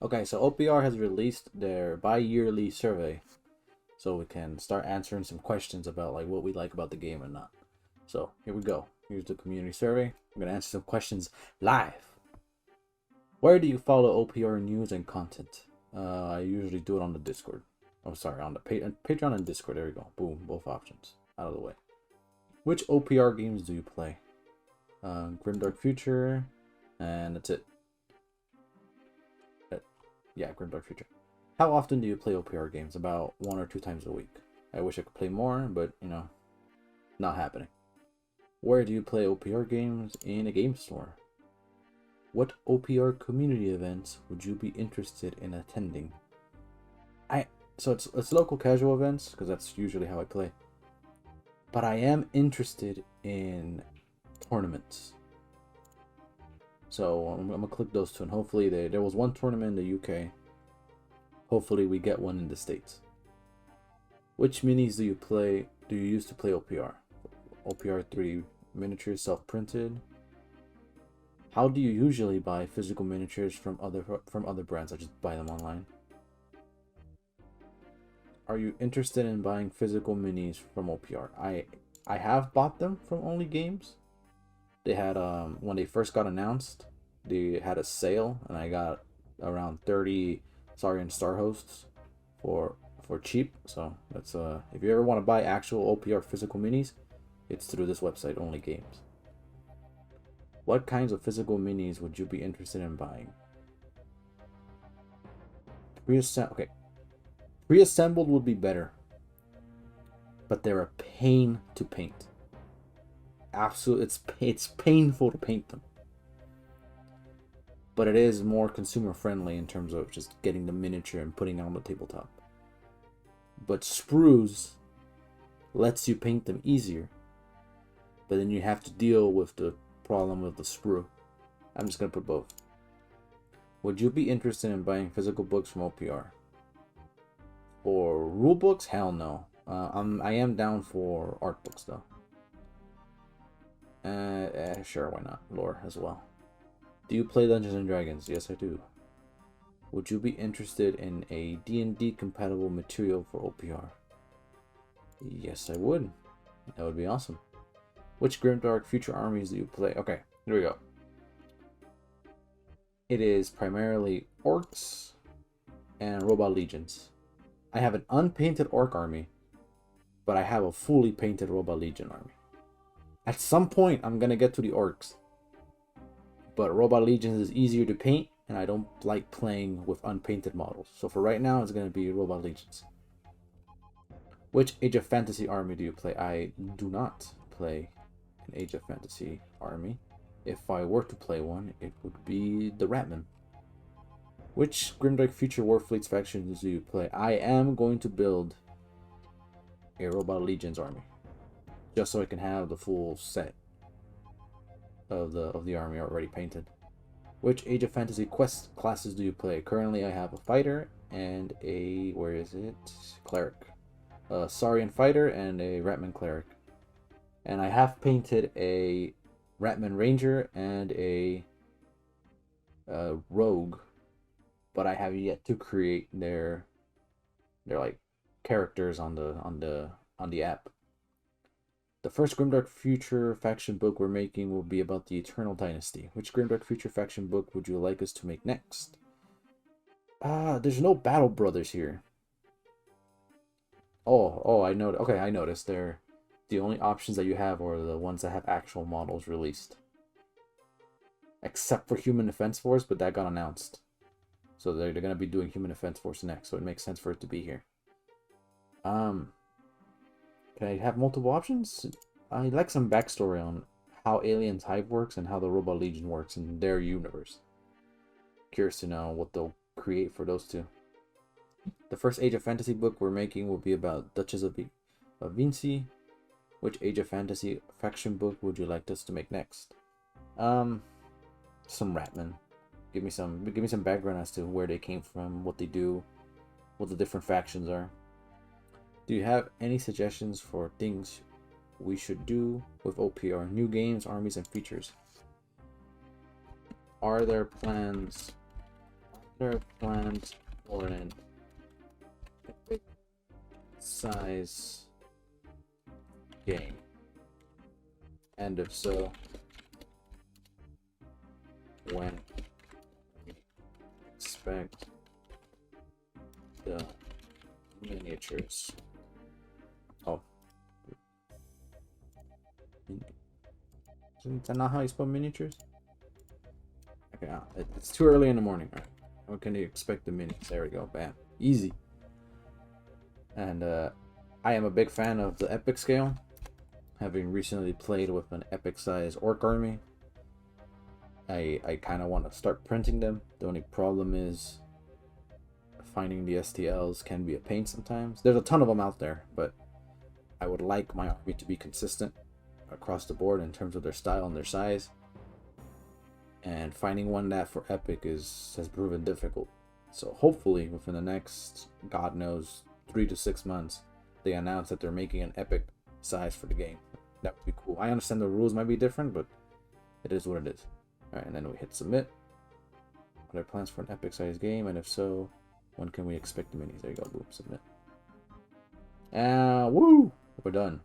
Okay, so OPR has released their bi-yearly survey, so we can start answering some questions about like what we like about the game and not. So here we go. Here's the community survey. I'm gonna answer some questions live. Where do you follow OPR news and content? I usually do it on the Discord. Oh, sorry, on the Patreon and Discord. There we go. Boom, both options out of the way. Which OPR games do you play? Grimdark Future, and that's it. Yeah, Grimdark Future. How often do you play OPR games? About 1 or 2 times a week. I wish I could play more, but you know, not happening. Where do you play OPR games? In a game store. What OPR community events would you be interested in attending? So it's local casual events because that's usually how I play. But I am interested in tournaments. So I'm gonna click those two, and hopefully there was one tournament in the UK. Hopefully we get one in the States. Which minis do you play? Do you use to play OPR? OPR 3 miniatures self-printed. How do you usually buy physical miniatures from other brands? I just buy them online. Are you interested in buying physical minis from OPR? I have bought them from Only Games. They had when they first got announced, they had a sale, and I got around 30 Saurian Star Hosts for cheap. So that's if you ever want to buy actual OPR physical minis, it's through this website, Only Games. What kinds of physical minis would you be interested in buying? Pre-assembled would be better, but they're a pain to paint. It's painful to paint them, but it is more consumer friendly in terms of just getting the miniature and putting it on the tabletop. But sprues lets you paint them easier, but then you have to deal with the problem of the sprue. I'm just gonna put both. Would you be interested in buying physical books from OPR? For rule books, hell no. I am down for art books though. Sure, why not? Lore as well. Do you play Dungeons and Dragons? Yes, I do. Would you be interested in a D&D compatible material for OPR? Yes, I would. That would be awesome. Which Grimdark Future armies do you play? Okay, here we go. It is primarily orcs and robot legions. I have an unpainted orc army, but I have a fully painted robot legion army. At some point, I'm gonna get to the orcs, but robot legions is easier to paint, and I don't like playing with unpainted models. So for right now, it's gonna be robot legions. Which Age of Fantasy army do you play? I do not play an Age of Fantasy army. If I were to play one, it would be the Ratman. Which Grimdark Future Warfleets factions do you play? I am going to build a Robot Legions army, just so I can have the full set of the army already painted. Which Age of Fantasy quest classes do you play? Currently, I have a fighter and a cleric, a Saurian fighter and a Ratman cleric, and I have painted a Ratman ranger and a rogue, but I have yet to create their like characters on the app. The first Grimdark Future faction book we're making will be about the Eternal Dynasty. Which Grimdark Future faction book would you like us to make next? There's no Battle Brothers here. Oh, I know. Okay, I noticed. They're the only options that you have are the ones that have actual models released, except for Human Defense Force, but that got announced. So they're gonna be doing Human Defense Force next, so it makes sense for it to be here. Can I have multiple options? I'd like some backstory on how Aliens Hive works and how the Robot Legion works in their universe. Curious to know what they'll create for those two. The first Age of Fantasy book we're making will be about Duchess of Vinci. Which Age of Fantasy faction book would you like us to make next? Some Ratman. Give me some background as to where they came from, what they do, what the different factions are. Do you have any suggestions for things we should do with OPR? New games, armies, and features. Are there plans there plans for an epic size game? And if so, when we expect the miniatures? Oh. Isn't that not how you spell miniatures? Okay, it's too early in the morning. All right. When can you expect the minis? There we go. Bam. Easy. And I am a big fan of the epic scale, having recently played with an epic size orc army. I kind of want to start printing them. The only problem is finding the STLs can be a pain sometimes. There's a ton of them out there, but I would like my army to be consistent across the board in terms of their style and their size. And finding one that for epic has proven difficult. So hopefully within the next, God knows, 3 to 6 months, they announce that they're making an epic size for the game. That would be cool. I understand the rules might be different, but it is what it is. Alright, and then we hit submit. Are there plans for an epic size game? And if so, when can we expect the minis? There you go, boom, submit. Woo! We're done.